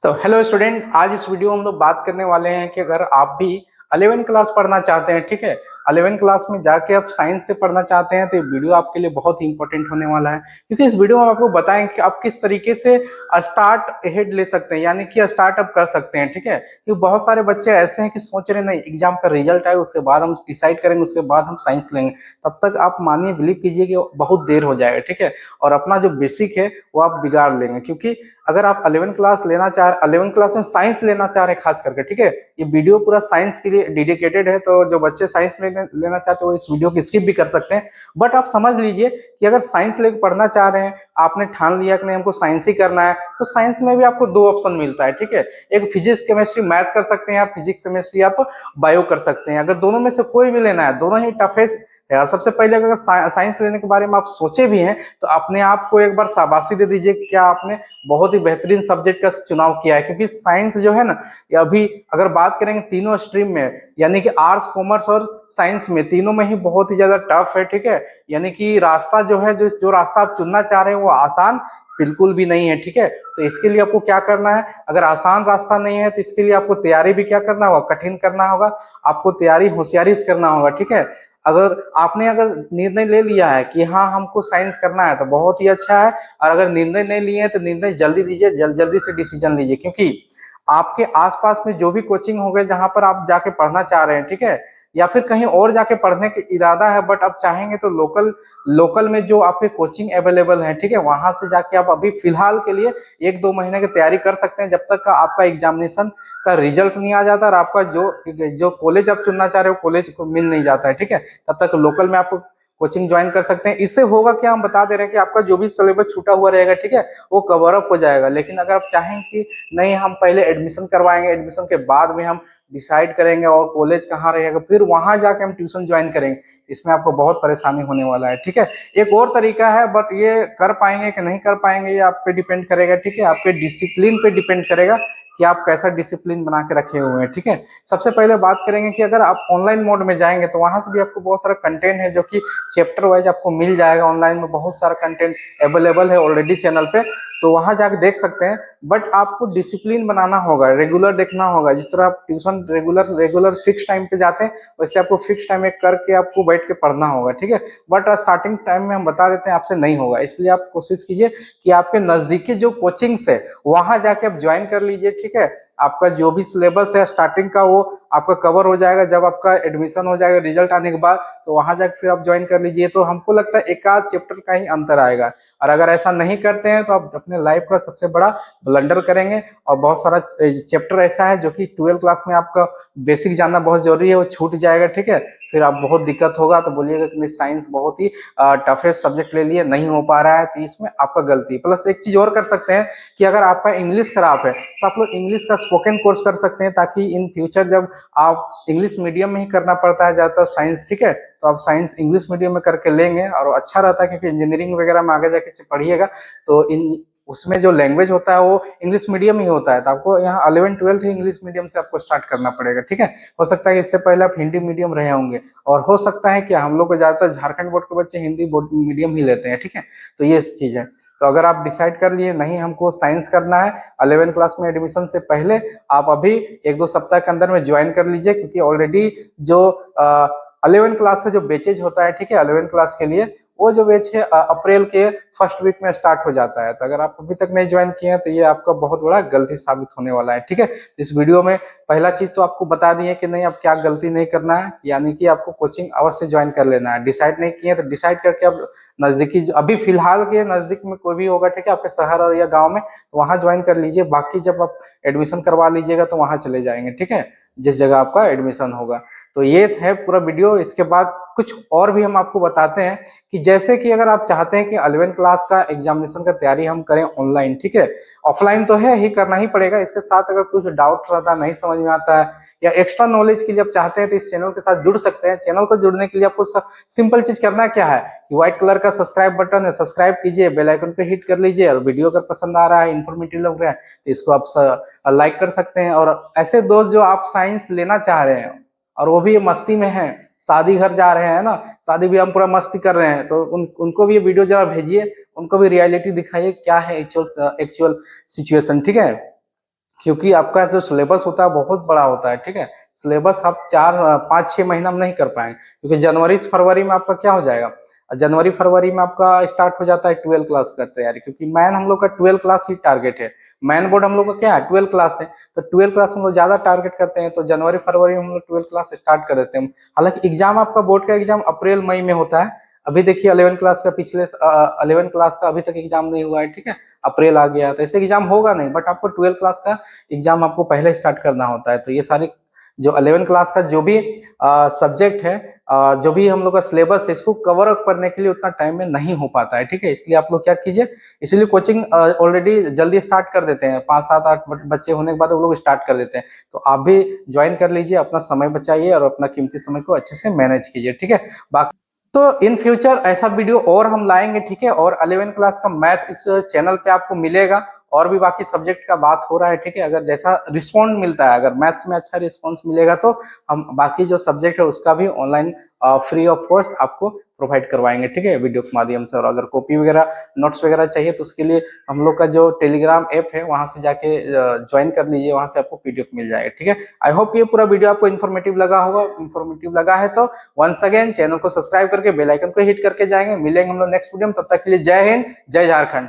तो hello student, आज इस वीडियो में हम लोग बात करने वाले हैं कि अगर आप भी 11वीं क्लास पढ़ना चाहते हैं, ठीक है। 11वीं क्लास में जाके आप साइंस से पढ़ना चाहते हैं तो ये वीडियो आपके लिए बहुत ही इंपॉर्टेंट होने वाला है, क्योंकि इस वीडियो में हम आपको बताएंगे कि आप किस तरीके से स्टार्ट हेड ले सकते हैं, यानी कि स्टार्टअप कर सकते हैं, ठीक है। क्योंकि बहुत सारे बच्चे ऐसे हैं कि सोच रहे नहीं एग्जाम का रिजल्ट आए उसके बाद हम डिसाइड करेंगे, उसके बाद हम साइंस लेंगे। तब तक आप मानिए, बिलीव कीजिए कि बहुत देर हो जाएगा, ठीक है। और अपना जो बेसिक है वो आप बिगाड़ लेंगे, क्योंकि अगर आप 11 क्लास लेना चाह रहे, 11 क्लास में साइंस लेना चाह रहे हैं खास करके, ठीक है। ये वीडियो पूरा साइंस के लिए डेडिकेटेड है, तो जो बच्चे साइंस लेना चाहते हैं वो इस वीडियो की स्किप भी कर सकते हैं। बट आप समझ लीजिए कि अगर साइंस लेकर पढ़ना चाह रहे हैं, आपने ठान लिया कि नहीं हमको साइंस ही करना है, तो साइंस में भी आपको दो ऑप्शन मिलता है, ठीक है। एक फिजिक्स केमिस्ट्री मैथ्स कर सकते हैं, आप फिजिक्स केमिस्ट्री आप बायो कर सकते हैं। अगर दोनों में से कोई भी लेना है, दोनों ही टफेस्ट है। और सबसे पहले अगर साइंस लेने के बारे में आप सोचे भी हैं तो अपने आप को एक बार शाबाशी दे दीजिए, क्या आपने बहुत ही बेहतरीन सब्जेक्ट का चुनाव किया है। क्योंकि साइंस जो है ना, ये अभी अगर बात करेंगे तीनों स्ट्रीम में, यानी कि आर्ट्स, कॉमर्स और साइंस में, तीनों में ही बहुत ही ज्यादा टफ है, ठीक है। यानी कि रास्ता जो है, जो रास्ता आप चुनना चाह रहे हैं वो आसान बिल्कुल भी नहीं है, ठीक है। तो इसके लिए आपको क्या करना है, अगर आसान रास्ता नहीं है तो इसके लिए आपको तैयारी भी क्या करना होगा, कठिन करना होगा। आपको तैयारी होशियारी से करना होगा, ठीक है। अगर निर्णय ले लिया है कि हाँ हमको साइंस करना है तो बहुत ही अच्छा है। और अगर निर्णय नहीं लिए हैं तो निर्णय जल्दी लीजिए, जल्दी से डिसीजन लीजिए। क्योंकि आपके आसपास में जो भी कोचिंग हो गए जहां पर आप जाके पढ़ना चाह रहे हैं, ठीक है, या फिर कहीं और जाके पढ़ने का इरादा है बट आप चाहेंगे तो लोकल लोकल में जो आपके कोचिंग अवेलेबल है, ठीक है, वहां से जाके आप अभी फिलहाल के लिए 1-2 महीने की तैयारी कर सकते हैं, जब तक का आपका एग्जामिनेशन का रिजल्ट नहीं आ जाता और आपका जो जो कॉलेज आप चुनना चाह रहे हो कॉलेज को मिल नहीं जाता है, ठीक है। तब तक लोकल में आप कोचिंग ज्वाइन कर सकते हैं। इससे होगा क्या, हम बता दे रहे हैं कि आपका जो भी सिलेबस छूटा हुआ रहेगा, ठीक है, वो कवर अप हो जाएगा। लेकिन अगर आप चाहें कि नहीं हम पहले एडमिशन करवाएंगे, एडमिशन के बाद में हम डिसाइड करेंगे और कॉलेज कहाँ रहेगा, फिर वहां जाके हम ट्यूशन ज्वाइन करेंगे, इसमें आपको बहुत परेशानी होने वाला है, ठीक है। एक और तरीका है बट ये कर पाएंगे कि नहीं कर पाएंगे ये आप पे डिपेंड करेगा, ठीक है। आपके डिसिप्लिन पे डिपेंड करेगा कि आप कैसा डिसिप्लिन बना के रखे हुए हैं, ठीक है। सबसे पहले बात करेंगे कि अगर आप ऑनलाइन मोड में जाएंगे तो वहां से भी आपको बहुत सारा कंटेंट है जो कि चैप्टर वाइज आपको मिल जाएगा। ऑनलाइन में बहुत सारा कंटेंट अवेलेबल है ऑलरेडी चैनल पे, तो वहां जाके देख सकते हैं। बट आपको डिसिप्लिन बनाना होगा, रेगुलर देखना होगा। जिस तरह आप ट्यूशन रेगुलर फिक्स टाइम पे जाते हैं, वैसे आपको फिक्स टाइम में करके आपको बैठ के पढ़ना होगा, ठीक है। बट स्टार्टिंग टाइम में हम बता देते हैं आपसे नहीं होगा, इसलिए आप कोशिश कीजिए कि आपके नजदीकी जो कोचिंग्स है वहां जाके आप ज्वाइन कर लीजिए, ठीक है। आपका जो भी सिलेबस है स्टार्टिंग का वो आपका कवर हो जाएगा जब आपका एडमिशन हो जाएगा रिजल्ट आने के बाद, तो वहां जाके फिर आप ज्वाइन कर लीजिए। तो हमको लगता है एक आध चैप्टर का ही अंतर आएगा। और अगर ऐसा नहीं करते हैं तो आप अपने लाइफ का सबसे बड़ा ब्लंडर करेंगे। और बहुत सारा चैप्टर ऐसा है जो कि 12 क्लास में आपका बेसिक जानना बहुत जरूरी है, वो छूट जाएगा, ठीक है। फिर आप बहुत दिक्कत होगा तो बोलिएगा कि मैं साइंस बहुत ही टफेस्ट सब्जेक्ट ले लिए, नहीं हो पा रहा है, तो इसमें आपका गलती। प्लस एक चीज और कर सकते हैं कि अगर आपका इंग्लिश खराब है तो आप लोग इंग्लिश का स्पोकन कोर्स कर सकते हैं, ताकि इन फ्यूचर जब आप इंग्लिश मीडियम में ही करना पड़ता है ज्यादातर साइंस, ठीक है, तो आप साइंस इंग्लिश मीडियम में करके लेंगे और अच्छा रहता है। क्योंकि इंजीनियरिंग वगैरह में आगे जाके पढ़िएगा तो इन उसमें जो लैंग्वेज होता है वो इंग्लिश मीडियम ही होता है, तो आपको यहाँ 11-12 ही इंग्लिश मीडियम से आपको स्टार्ट करना पड़ेगा, ठीक है। हो सकता है कि इससे पहले आप हिंदी मीडियम रहे होंगे, और हो सकता है कि हम लोग को ज्यादातर झारखंड बोर्ड के बच्चे हिंदी बोर्ड मीडियम ही लेते हैं, ठीक है। तो ये चीज है। तो अगर आप डिसाइड कर लिए नहीं हमको साइंस करना है 11 क्लास में एडमिशन से पहले, आप अभी 1-2 सप्ताह के अंदर में ज्वाइन कर लीजिए। क्योंकि ऑलरेडी जो 11 क्लास का जो बेचेज होता है, ठीक है, 11 क्लास के लिए वो जो बैच है अप्रैल के फर्स्ट वीक में स्टार्ट हो जाता है। तो अगर आप अभी तक नहीं ज्वाइन किए हैं तो ये आपका बहुत बड़ा गलती साबित होने वाला है, ठीक है। इस वीडियो में पहला चीज तो आपको बता दिए कि नहीं, अब क्या गलती नहीं करना है, यानी कि आपको कोचिंग अवश्य ज्वाइन कर लेना है। डिसाइड नहीं किए तो डिसाइड करके अब नजदीकी अभी फिलहाल के नजदीक में कोई भी होगा, ठीक है, आपके शहर और या गाँव में, तो वहां ज्वाइन कर लीजिए। बाकी जब आप एडमिशन करवा लीजिएगा तो वहां चले जाएंगे, ठीक है, जिस जगह आपका एडमिशन होगा। तो ये है पूरा वीडियो। इसके बाद कुछ और भी हम आपको बताते हैं कि जैसे कि अगर आप चाहते हैं कि 11 क्लास का एग्जामिनेशन का तैयारी हम करें ऑनलाइन, ठीक है, ऑफलाइन तो है ही, करना ही पड़ेगा। इसके साथ अगर कुछ डाउट रहता है, नहीं समझ में आता है, या एक्स्ट्रा नॉलेज के लिए आप चाहते हैं तो इस चैनल के साथ जुड़ सकते हैं। चैनल को जुड़ने के लिए आपको सिंपल चीज करना क्या है कि व्हाइट कलर का सब्सक्राइब बटन है, सब्सक्राइब कीजिए, बेल आइकन पे हिट कर लीजिए। और वीडियो अगर पसंद आ रहा है, इन्फॉर्मेटिव लग रहा है, तो इसको आप लाइक कर सकते हैं। और ऐसे दोस्त जो आप साइंस लेना चाह रहे हैं और वो भी मस्ती में है, शादी घर जा रहे हैं ना, शादी भी हम पूरा मस्ती कर रहे हैं, तो उनको भी ये वीडियो जरा भेजिए, उनको भी रियलिटी दिखाइए क्या है एक्चुअल एक्चुअल सिचुएशन, ठीक है। क्योंकि आपका जो सिलेबस होता है बहुत बड़ा होता है, ठीक है। सिलेबस आप 4 5 6 महीना में नहीं कर पाएंगे, क्योंकि जनवरी से फरवरी में आपका क्या हो जाएगा, जनवरी फरवरी में आपका स्टार्ट हो जाता है 12 क्लास का तैयारी, क्योंकि मैन हम लोग का 12 क्लास ही टारगेट है। मैन बोर्ड हम लोग का क्या है, 12 क्लास है। तो 12 क्लास हम लोग ज्यादा टारगेट करते हैं, तो जनवरी फरवरी में हम लोग 12 क्लास स्टार्ट कर देते हैं। हालांकि एग्जाम आपका बोर्ड का एग्जाम अप्रैल मई में होता है। अभी देखिए 11 क्लास का पिछले 11 क्लास का अभी तक एग्जाम नहीं हुआ है, ठीक है। अप्रैल आ गया तो ऐसे एग्जाम होगा नहीं, बट आपको 12 क्लास का एग्जाम आपको पहले स्टार्ट करना होता है। तो ये सारी जो 11 क्लास का जो भी सब्जेक्ट है, जो भी हम लोग का सिलेबस है, इसको कवर अप करने के लिए उतना टाइम में नहीं हो पाता है, ठीक है। इसलिए आप लोग क्या कीजिए, इसीलिए कोचिंग ऑलरेडी जल्दी स्टार्ट कर देते हैं, 5 7 8 बच्चे होने के बाद वो लोग स्टार्ट कर देते हैं। तो आप भी ज्वाइन कर लीजिए, अपना समय बचाइए और अपना कीमती समय को अच्छे से मैनेज कीजिए, ठीक है। बाकी तो इन फ्यूचर ऐसा वीडियो और हम लाएंगे, ठीक है। और 11 क्लास का मैथ इस चैनल पे आपको मिलेगा, और भी बाकी सब्जेक्ट का बात हो रहा है, ठीक है। अगर जैसा रिस्पॉन्ड मिलता है, अगर मैथ्स में अच्छा रिस्पॉन्स मिलेगा तो हम बाकी जो सब्जेक्ट है उसका भी ऑनलाइन फ्री ऑफ कॉस्ट आपको प्रोवाइड करवाएंगे, ठीक है, वीडियो के माध्यम से। और अगर कॉपी वगैरह नोट्स वगैरह चाहिए तो उसके लिए हम लोग का जो टेलीग्राम ऐप है वहां से जाके ज्वाइन कर लीजिए, वहां से आपको पीडीएफ मिल जाएगा, ठीक है। आई होप ये पूरा वीडियो आपको इन्फॉर्मेटिव लगा होगा। इन्फॉर्मेटिव लगा है तो वंस अगेन चैनल को सब्सक्राइब करके बेल आइकन को हिट करके जाएंगे। मिलेंगे हम लोग नेक्स्ट वीडियो में, तब तक के लिए जय हिंद, जय झारखंड।